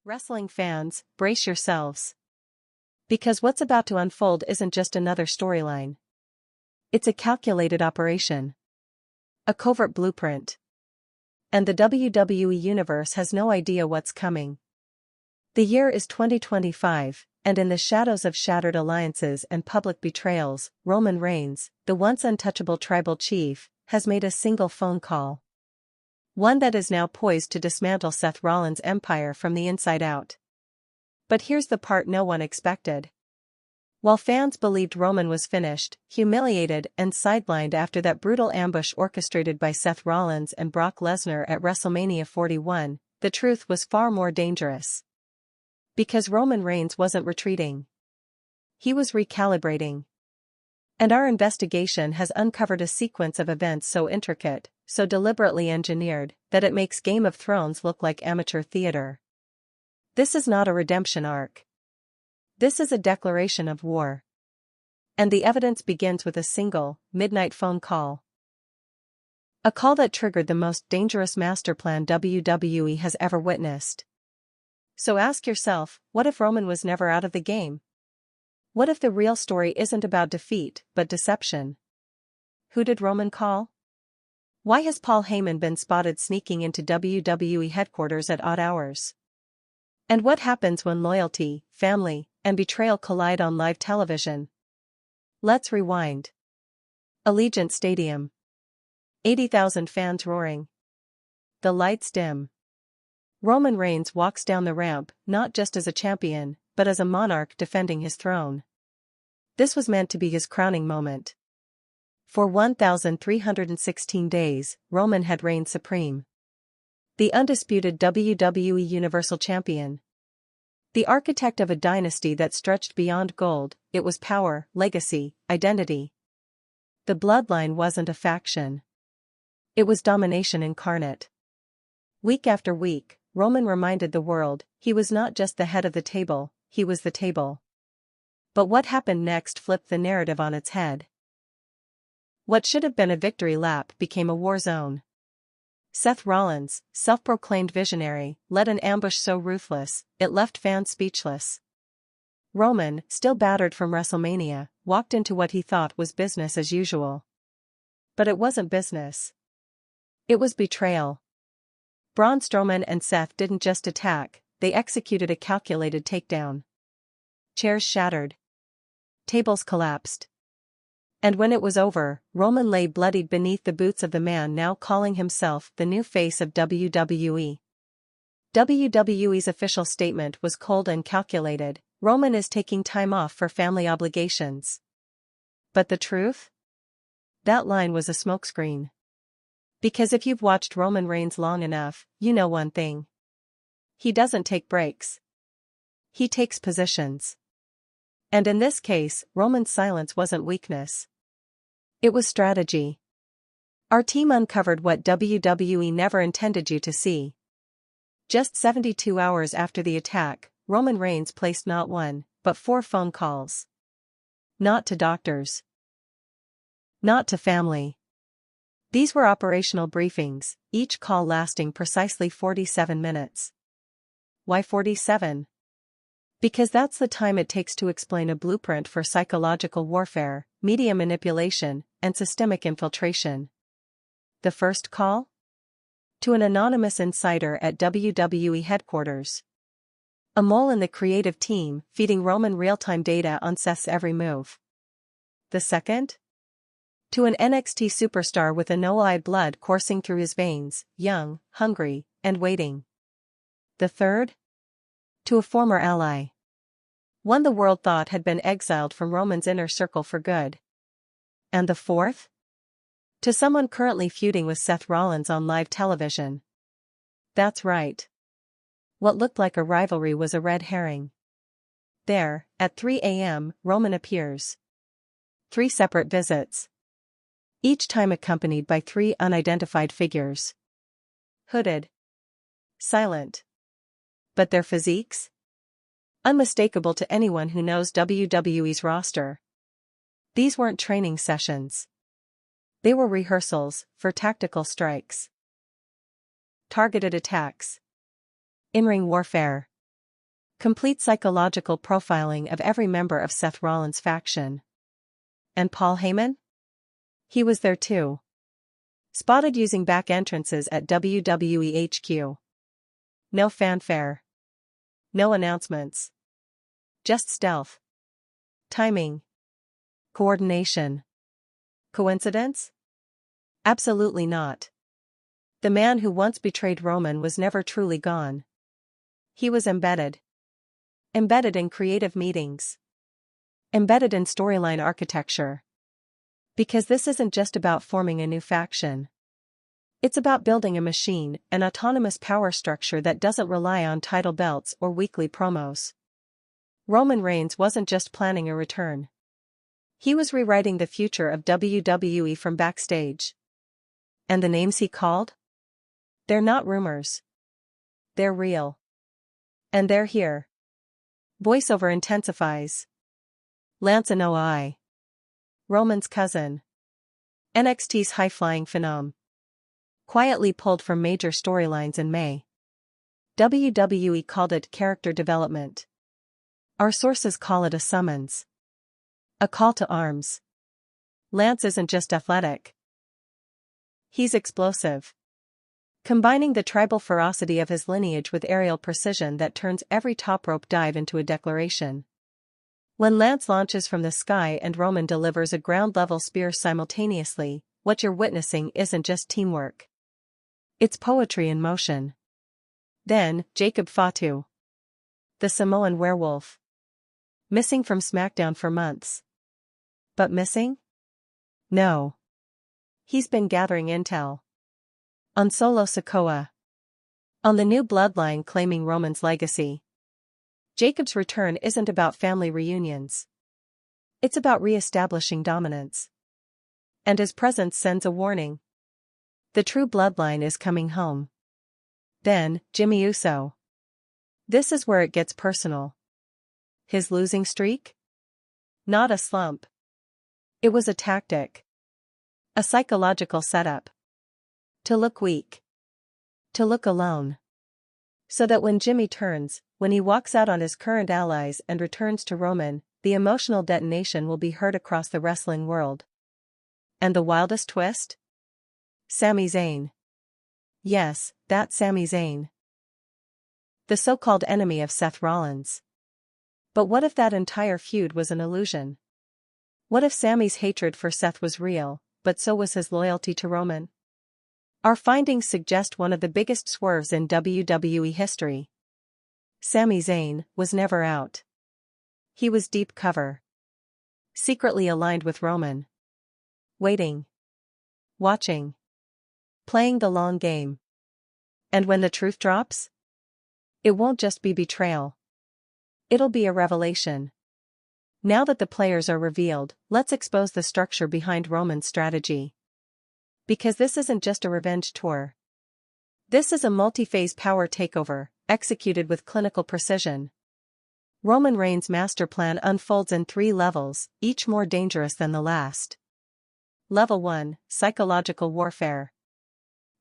Wrestling fans, brace yourselves. Because what's about to unfold isn't just another storyline. It's a calculated operation. A covert blueprint. And the WWE Universe has no idea what's coming. The year is 2025, and in the shadows of shattered alliances and public betrayals, Roman Reigns, the once untouchable tribal chief, has made a single phone call. One that is now poised to dismantle Seth Rollins' empire from the inside out. But here's the part no one expected. While fans believed Roman was finished, humiliated and sidelined after that brutal ambush orchestrated by Seth Rollins and Brock Lesnar at WrestleMania 41, the truth was far more dangerous. Because Roman Reigns wasn't retreating. He was recalibrating. And our investigation has uncovered a sequence of events so intricate, so deliberately engineered, that it makes Game of Thrones look like amateur theater. This is not a redemption arc. This is a declaration of war. And the evidence begins with a single, midnight phone call. A call that triggered the most dangerous master plan WWE has ever witnessed. So ask yourself, what if Roman was never out of the game? What if the real story isn't about defeat, but deception? Who did Roman call? Why has Paul Heyman been spotted sneaking into WWE headquarters at odd hours? And what happens when loyalty, family, and betrayal collide on live television? Let's rewind. Allegiant Stadium. 80,000 fans roaring. The lights dim. Roman Reigns walks down the ramp, not just as a champion, but as a monarch defending his throne. This was meant to be his crowning moment. For 1,316 days, Roman had reigned supreme. The undisputed WWE Universal Champion. The architect of a dynasty that stretched beyond gold, it was power, legacy, identity. The bloodline wasn't a faction. It was domination incarnate. Week after week, Roman reminded the world, he was not just the head of the table, he was the table. But what happened next flipped the narrative on its head. What should have been a victory lap became a war zone. Seth Rollins, self-proclaimed visionary, led an ambush so ruthless, it left fans speechless. Roman, still battered from WrestleMania, walked into what he thought was business as usual. But it wasn't business. It was betrayal. Braun Strowman and Seth didn't just attack, they executed a calculated takedown. Chairs shattered. Tables collapsed. And when it was over, Roman lay bloodied beneath the boots of the man now calling himself the new face of WWE. WWE's official statement was cold and calculated, Roman is taking time off for family obligations. But the truth? That line was a smokescreen. Because if you've watched Roman Reigns long enough, you know one thing. He doesn't take breaks. He takes positions. And in this case, Roman's silence wasn't weakness. It was strategy. Our team uncovered what WWE never intended you to see. Just 72 hours after the attack, Roman Reigns placed not one, but 4 phone calls. Not to doctors. Not to family. These were operational briefings, each call lasting precisely 47 minutes. Why 47? Because that's the time it takes to explain a blueprint for psychological warfare, media manipulation, and systemic infiltration. The first call? To an anonymous insider at WWE headquarters. A mole in the creative team, feeding Roman real-time data on Seth's every move. The second? To an NXT superstar with no-eyed blood coursing through his veins, young, hungry, and waiting. The third? To a former ally. One the world thought had been exiled from Roman's inner circle for good. And the fourth? To someone currently feuding with Seth Rollins on live television. That's right. What looked like a rivalry was a red herring. There, at 3 a.m., Roman appears. 3 separate visits. Each time accompanied by 3 unidentified figures. Hooded. Silent. But their physiques? Unmistakable to anyone who knows WWE's roster. These weren't training sessions. They were rehearsals for tactical strikes. Targeted attacks. In-ring warfare. Complete psychological profiling of every member of Seth Rollins' faction. And Paul Heyman? He was there too. Spotted using back entrances at WWE HQ. No fanfare. No announcements. Just stealth. Timing. Coordination. Coincidence? Absolutely not. The man who once betrayed Roman was never truly gone. He was embedded. Embedded in creative meetings. Embedded in storyline architecture. Because this isn't just about forming a new faction. It's about building a machine, an autonomous power structure that doesn't rely on title belts or weekly promos. Roman Reigns wasn't just planning a return. He was rewriting the future of WWE from backstage. And the names he called? They're not rumors. They're real. And they're here. Voiceover intensifies. Lance and OI. Roman's cousin. NXT's high-flying phenom. Quietly pulled from major storylines in May. WWE called it character development. Our sources call it a summons. A call to arms. Lance isn't just athletic. He's explosive. Combining the tribal ferocity of his lineage with aerial precision that turns every top rope dive into a declaration. When Lance launches from the sky and Roman delivers a ground-level spear simultaneously, what you're witnessing isn't just teamwork. It's poetry in motion. Then, Jacob Fatu. The Samoan werewolf. Missing from SmackDown for months. But missing? No. He's been gathering intel. On Solo Sikoa. On the new bloodline claiming Roman's legacy. Jacob's return isn't about family reunions. It's about re-establishing dominance. And his presence sends a warning. The true bloodline is coming home. Then, Jimmy Uso. This is where it gets personal. His losing streak? Not a slump. It was a tactic. A psychological setup. To look weak. To look alone. So that when Jimmy turns, when he walks out on his current allies and returns to Roman, the emotional detonation will be heard across the wrestling world. And the wildest twist? Sami Zayn. Yes, that Sami Zayn. The so-called enemy of Seth Rollins. But what if that entire feud was an illusion? What if Sami's hatred for Seth was real, but so was his loyalty to Roman? Our findings suggest one of the biggest swerves in WWE history. Sami Zayn was never out. He was deep cover. Secretly aligned with Roman. Waiting. Watching. Playing the long game. And when the truth drops? It won't just be betrayal. It'll be a revelation. Now that the players are revealed, let's expose the structure behind Roman's strategy. Because this isn't just a revenge tour. This is a multi-phase power takeover, executed with clinical precision. Roman Reigns' master plan unfolds in 3 levels, each more dangerous than the last. Level 1, Psychological Warfare.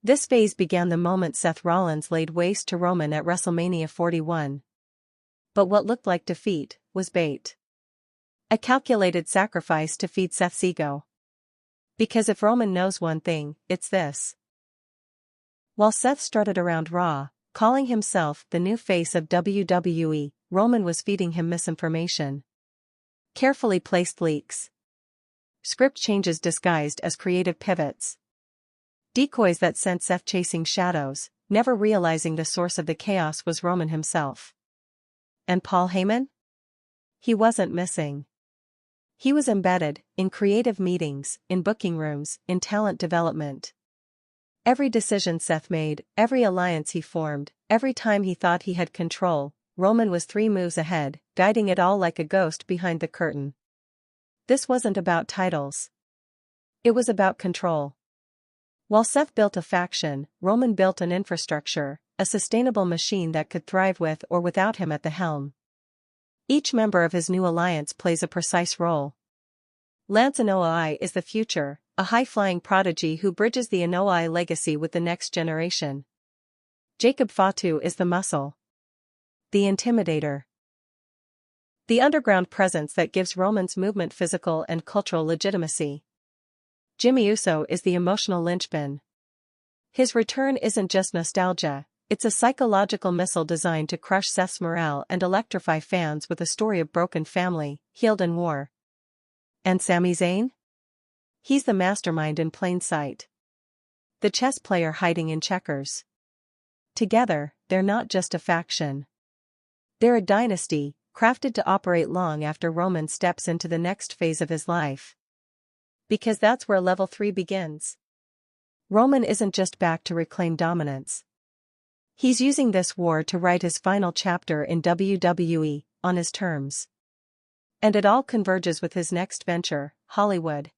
This phase began the moment Seth Rollins laid waste to Roman at WrestleMania 41. But what looked like defeat was bait. A calculated sacrifice to feed Seth's ego. Because if Roman knows one thing, it's this. While Seth strutted around Raw, calling himself the new face of WWE, Roman was feeding him misinformation. Carefully placed leaks. Script changes disguised as creative pivots. Decoys that sent Seth chasing shadows, never realizing the source of the chaos was Roman himself. And Paul Heyman? He wasn't missing. He was embedded, in creative meetings, in booking rooms, in talent development. Every decision Seth made, every alliance he formed, every time he thought he had control, Roman was 3 moves ahead, guiding it all like a ghost behind the curtain. This wasn't about titles. It was about control. While Seth built a faction, Roman built an infrastructure, a sustainable machine that could thrive with or without him at the helm. Each member of his new alliance plays a precise role. Lance Anoa'i is the future, a high-flying prodigy who bridges the Anoa'i legacy with the next generation. Jacob Fatu is the muscle. The intimidator. The underground presence that gives Roman's movement physical and cultural legitimacy. Jimmy Uso is the emotional linchpin. His return isn't just nostalgia, it's a psychological missile designed to crush Seth's morale and electrify fans with a story of broken family, healed in war. And Sami Zayn? He's the mastermind in plain sight. The chess player hiding in checkers. Together, they're not just a faction. They're a dynasty, crafted to operate long after Roman steps into the next phase of his life. Because that's where level 3 begins. Roman isn't just back to reclaim dominance. He's using this war to write his final chapter in WWE, on his terms. And it all converges with his next venture, Hollywood.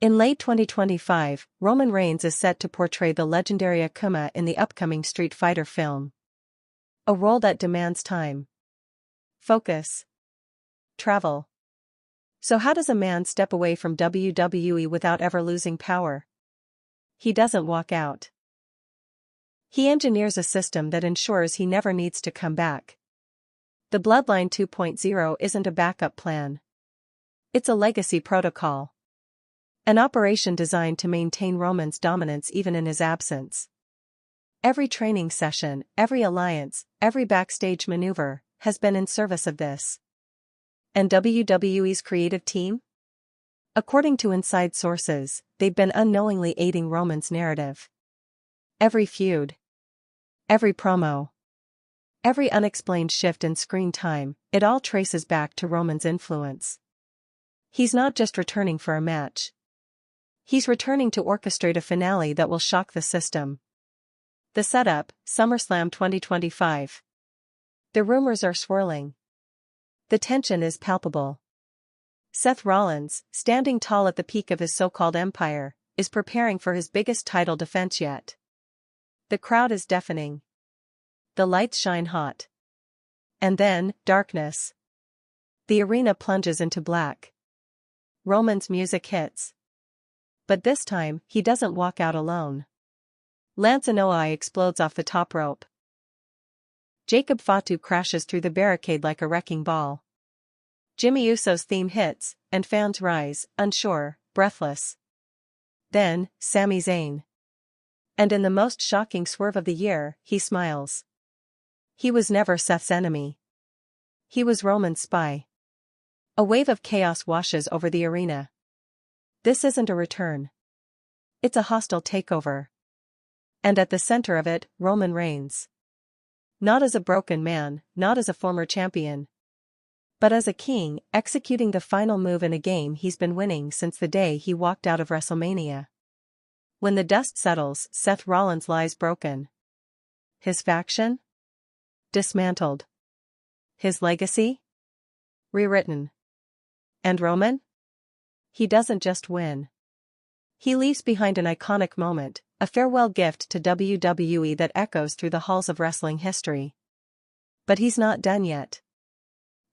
In late 2025, Roman Reigns is set to portray the legendary Akuma in the upcoming Street Fighter film. A role that demands time, focus, travel. So how does a man step away from WWE without ever losing power? He doesn't walk out. He engineers a system that ensures he never needs to come back. The Bloodline 2.0 isn't a backup plan. It's a legacy protocol. An operation designed to maintain Roman's dominance even in his absence. Every training session, every alliance, every backstage maneuver, has been in service of this. And WWE's creative team? According to inside sources, they've been unknowingly aiding Roman's narrative. Every feud, every promo, every unexplained shift in screen time, it all traces back to Roman's influence. He's not just returning for a match. He's returning to orchestrate a finale that will shock the system. The setup, SummerSlam 2025. The rumors are swirling. The tension is palpable. Seth Rollins, standing tall at the peak of his so-called empire, is preparing for his biggest title defense yet. The crowd is deafening. The lights shine hot. And then, darkness. The arena plunges into black. Roman's music hits. But this time, he doesn't walk out alone. Lance Anoa'i explodes off the top rope. Jacob Fatu crashes through the barricade like a wrecking ball. Jimmy Uso's theme hits, and fans rise, unsure, breathless. Then, Sami Zayn. And in the most shocking swerve of the year, he smiles. He was never Seth's enemy. He was Roman's spy. A wave of chaos washes over the arena. This isn't a return. It's a hostile takeover. And at the center of it, Roman Reigns. Not as a broken man, not as a former champion. But as a king, executing the final move in a game he's been winning since the day he walked out of WrestleMania. When the dust settles, Seth Rollins lies broken. His faction? Dismantled. His legacy? Rewritten. And Roman? He doesn't just win. He leaves behind an iconic moment, a farewell gift to WWE that echoes through the halls of wrestling history. But he's not done yet.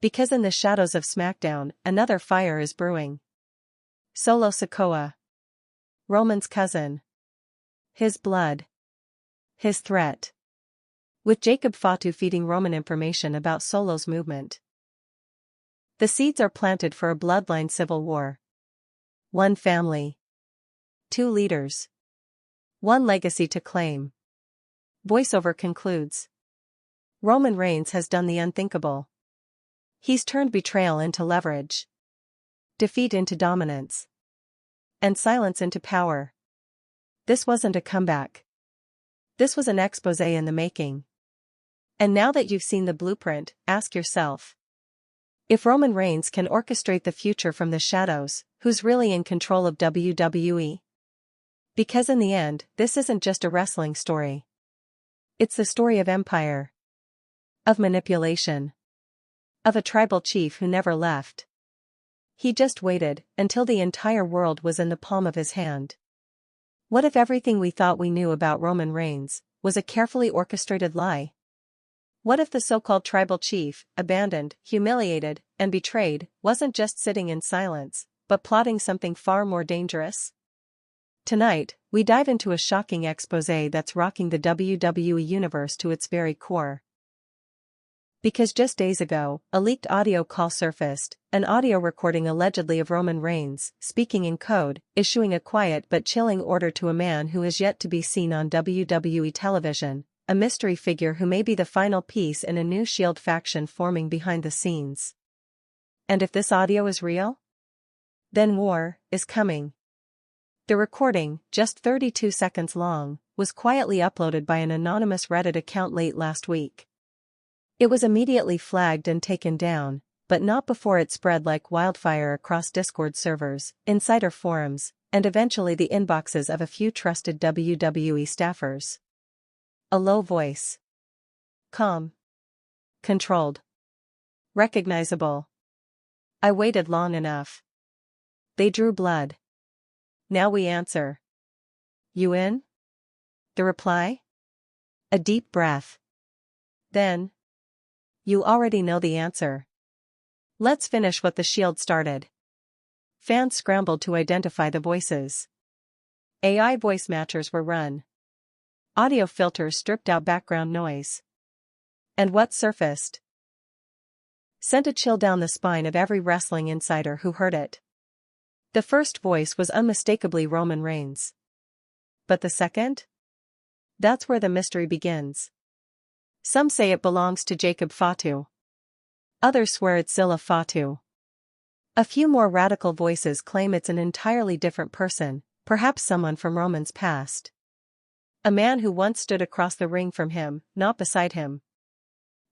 Because in the shadows of SmackDown, another fire is brewing. Solo Sikoa. Roman's cousin. His blood. His threat. With Jacob Fatu feeding Roman information about Solo's movement. The seeds are planted for a bloodline civil war. One family. Two leaders. One legacy to claim. Voiceover concludes. Roman Reigns has done the unthinkable. He's turned betrayal into leverage. Defeat into dominance. And silence into power. This wasn't a comeback. This was an expose in the making. And now that you've seen the blueprint, ask yourself. If Roman Reigns can orchestrate the future from the shadows, who's really in control of WWE? Because in the end, this isn't just a wrestling story. It's the story of empire. Of manipulation. Of a tribal chief who never left. He just waited until the entire world was in the palm of his hand. What if everything we thought we knew about Roman Reigns was a carefully orchestrated lie? What if the so-called tribal chief, abandoned, humiliated, and betrayed, wasn't just sitting in silence, but plotting something far more dangerous? Tonight, we dive into a shocking expose that's rocking the WWE Universe to its very core. Because just days ago, a leaked audio call surfaced, an audio recording allegedly of Roman Reigns, speaking in code, issuing a quiet but chilling order to a man who is yet to be seen on WWE television, a mystery figure who may be the final piece in a new Shield faction forming behind the scenes. And if this audio is real? Then war is coming. The recording, just 32 seconds long, was quietly uploaded by an anonymous Reddit account late last week. It was immediately flagged and taken down, but not before it spread like wildfire across Discord servers, insider forums, and eventually the inboxes of a few trusted WWE staffers. A low voice. Calm. Controlled. Recognizable. I waited long enough. They drew blood. Now we answer. You in? The reply? A deep breath. Then. You already know the answer. Let's finish what the Shield started. Fans scrambled to identify the voices. AI voice matchers were run. Audio filters stripped out background noise. And what surfaced sent a chill down the spine of every wrestling insider who heard it. The first voice was unmistakably Roman Reigns. But the second? That's where the mystery begins. Some say it belongs to Jacob Fatu. Others swear it's Zilla Fatu. A few more radical voices claim it's an entirely different person, perhaps someone from Roman's past. A man who once stood across the ring from him, not beside him.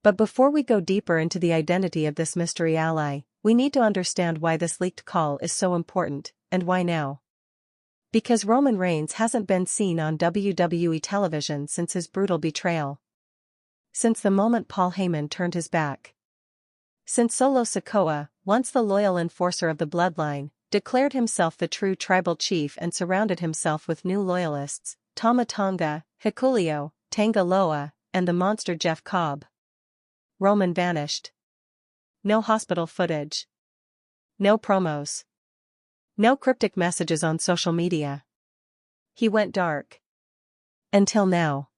But before we go deeper into the identity of this mystery ally, we need to understand why this leaked call is so important, and why now. Because Roman Reigns hasn't been seen on WWE television since his brutal betrayal. Since the moment Paul Heyman turned his back. Since Solo Sikoa, once the loyal enforcer of the Bloodline, declared himself the true tribal chief and surrounded himself with new loyalists, Tama Tonga, Hikuleo, Tanga Loa, and the monster Jeff Cobb. Roman vanished. No hospital footage. No promos. No cryptic messages on social media. He went dark. Until now.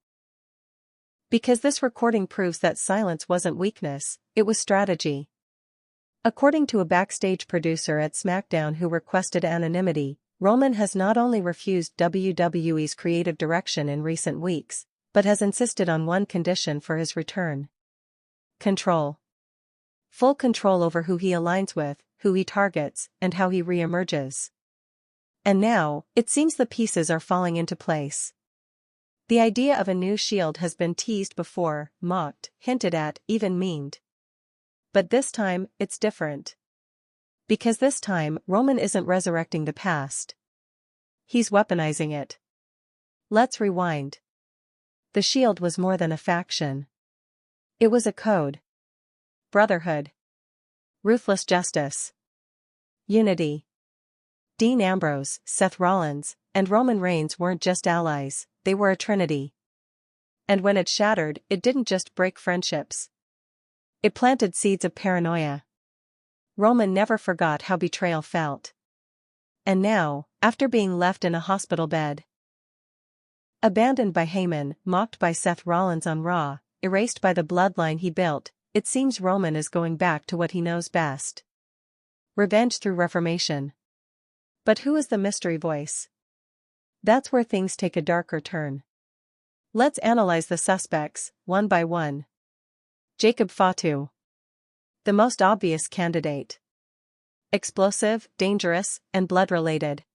Because this recording proves that silence wasn't weakness, it was strategy. According to a backstage producer at SmackDown who requested anonymity, Roman has not only refused WWE's creative direction in recent weeks, but has insisted on one condition for his return. Control. Full control over who he aligns with, who he targets, and how he re-emerges. And now, it seems the pieces are falling into place. The idea of a new Shield has been teased before, mocked, hinted at, even memed. But this time, it's different. Because this time, Roman isn't resurrecting the past. He's weaponizing it. Let's rewind. The Shield was more than a faction. It was a code. Brotherhood. Ruthless justice. Unity. Dean Ambrose, Seth Rollins, and Roman Reigns weren't just allies, they were a trinity. And when it shattered, it didn't just break friendships. It planted seeds of paranoia. Roman never forgot how betrayal felt. And now, after being left in a hospital bed, abandoned by Heyman, mocked by Seth Rollins on Raw, erased by the bloodline he built, it seems Roman is going back to what he knows best. Revenge through reformation. But who is the mystery voice? That's where things take a darker turn. Let's analyze the suspects, one by one. Jacob Fatu. The most obvious candidate. Explosive, dangerous, and blood-related.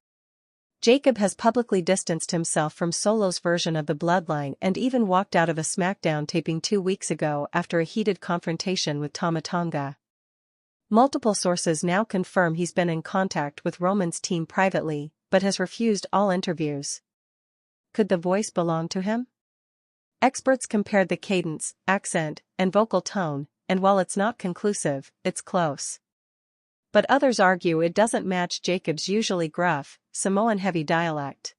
Jacob has publicly distanced himself from Solo's version of the bloodline and even walked out of a SmackDown taping 2 weeks ago after a heated confrontation with Tama Tonga. Multiple sources now confirm he's been in contact with Roman's team privately, but has refused all interviews. Could the voice belong to him? Experts compared the cadence, accent, and vocal tone, and while it's not conclusive, it's close. But others argue it doesn't match Jacob's usually gruff, Samoan-heavy dialect.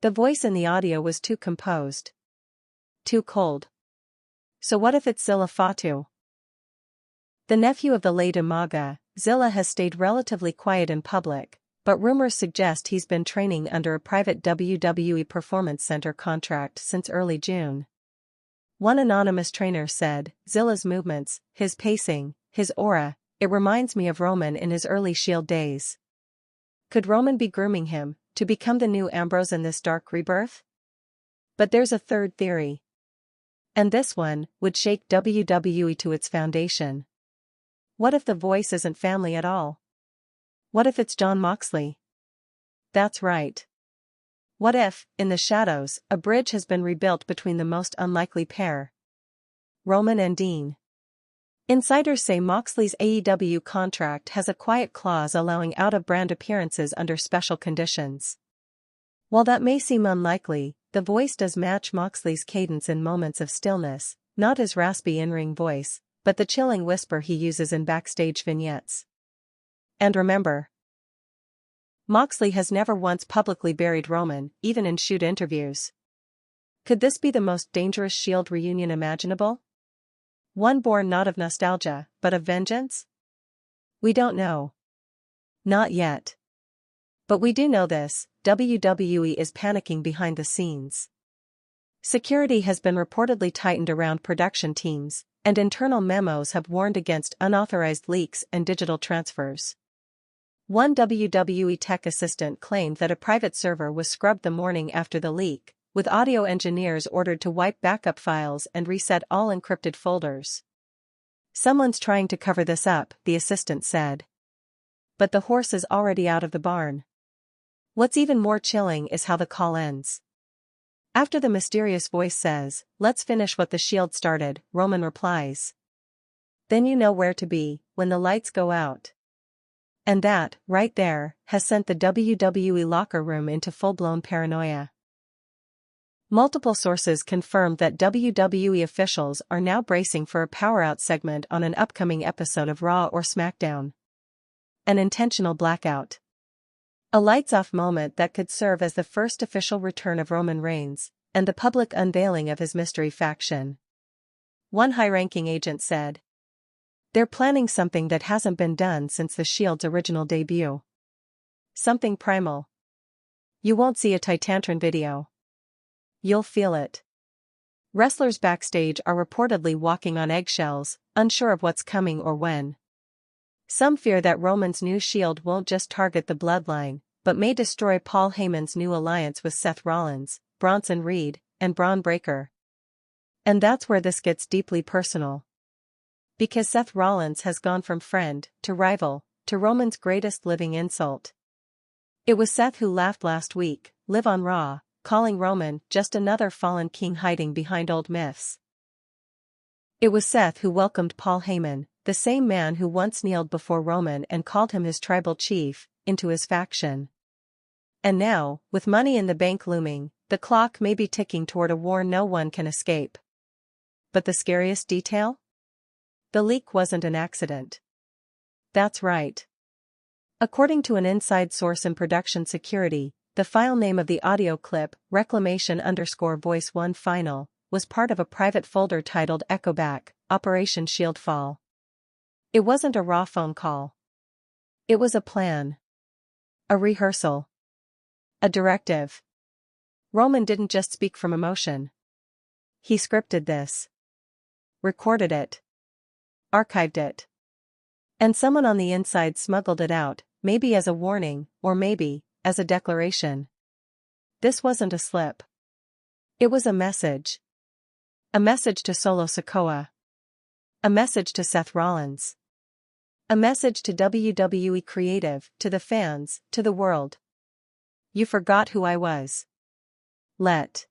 The voice in the audio was too composed. Too cold. So what if it's Zilla Fatu? The nephew of the late Umaga, Zilla has stayed relatively quiet in public, but rumors suggest he's been training under a private WWE Performance Center contract since early June. One anonymous trainer said, "Zilla's movements, his pacing, his aura, it reminds me of Roman in his early Shield days." Could Roman be grooming him to become the new Ambrose in this dark rebirth? But there's a third theory. And this one would shake WWE to its foundation. What if the voice isn't family at all? What if it's Jon Moxley? That's right. What if, in the shadows, a bridge has been rebuilt between the most unlikely pair? Roman and Dean. Insiders say Moxley's AEW contract has a quiet clause allowing out-of-brand appearances under special conditions. While that may seem unlikely, the voice does match Moxley's cadence in moments of stillness, not his raspy in-ring voice, but the chilling whisper he uses in backstage vignettes. And remember, Moxley has never once publicly buried Roman, even in shoot interviews. Could this be the most dangerous Shield reunion imaginable? One born not of nostalgia, but of vengeance? We don't know. Not yet. But we do know this: WWE is panicking behind the scenes. Security has been reportedly tightened around production teams, and internal memos have warned against unauthorized leaks and digital transfers. One WWE tech assistant claimed that a private server was scrubbed the morning after the leak, with audio engineers ordered to wipe backup files and reset all encrypted folders. "Someone's trying to cover this up," the assistant said. But the horse is already out of the barn. What's even more chilling is how the call ends. After the mysterious voice says, "Let's finish what the Shield started," Roman replies, "Then you know where to be when the lights go out." And that, right there, has sent the WWE locker room into full-blown paranoia. Multiple sources confirmed that WWE officials are now bracing for a power-out segment on an upcoming episode of Raw or SmackDown. An intentional blackout. A lights-off moment that could serve as the first official return of Roman Reigns, and the public unveiling of his mystery faction. One high-ranking agent said, "They're planning something that hasn't been done since the Shield's original debut. Something primal. You won't see a Titantron video. You'll feel it." Wrestlers backstage are reportedly walking on eggshells, unsure of what's coming or when. Some fear that Roman's new Shield won't just target the Bloodline, but may destroy Paul Heyman's new alliance with Seth Rollins, Bronson Reed, and Braun Breaker. And that's where this gets deeply personal. Because Seth Rollins has gone from friend to rival to Roman's greatest living insult. It was Seth who laughed last week, live on Raw, calling Roman just another fallen king hiding behind old myths. It was Seth who welcomed Paul Heyman, the same man who once kneeled before Roman and called him his tribal chief, into his faction. And now, with Money in the Bank looming, the clock may be ticking toward a war no one can escape. But the scariest detail? The leak wasn't an accident. That's right. According to an inside source in production security, the file name of the audio clip, reclamation_voice1 final, was part of a private folder titled Echo Back, Operation Shield Fall. It wasn't a raw phone call. It was a plan. A rehearsal. A directive. Roman didn't just speak from emotion. He scripted this. Recorded it. Archived it. And someone on the inside smuggled it out, maybe as a warning, or maybe as a declaration. This wasn't a slip. It was a message. A message to Solo Sikoa. A message to Seth Rollins. A message to WWE Creative, to the fans, to the world. You forgot who I was. Let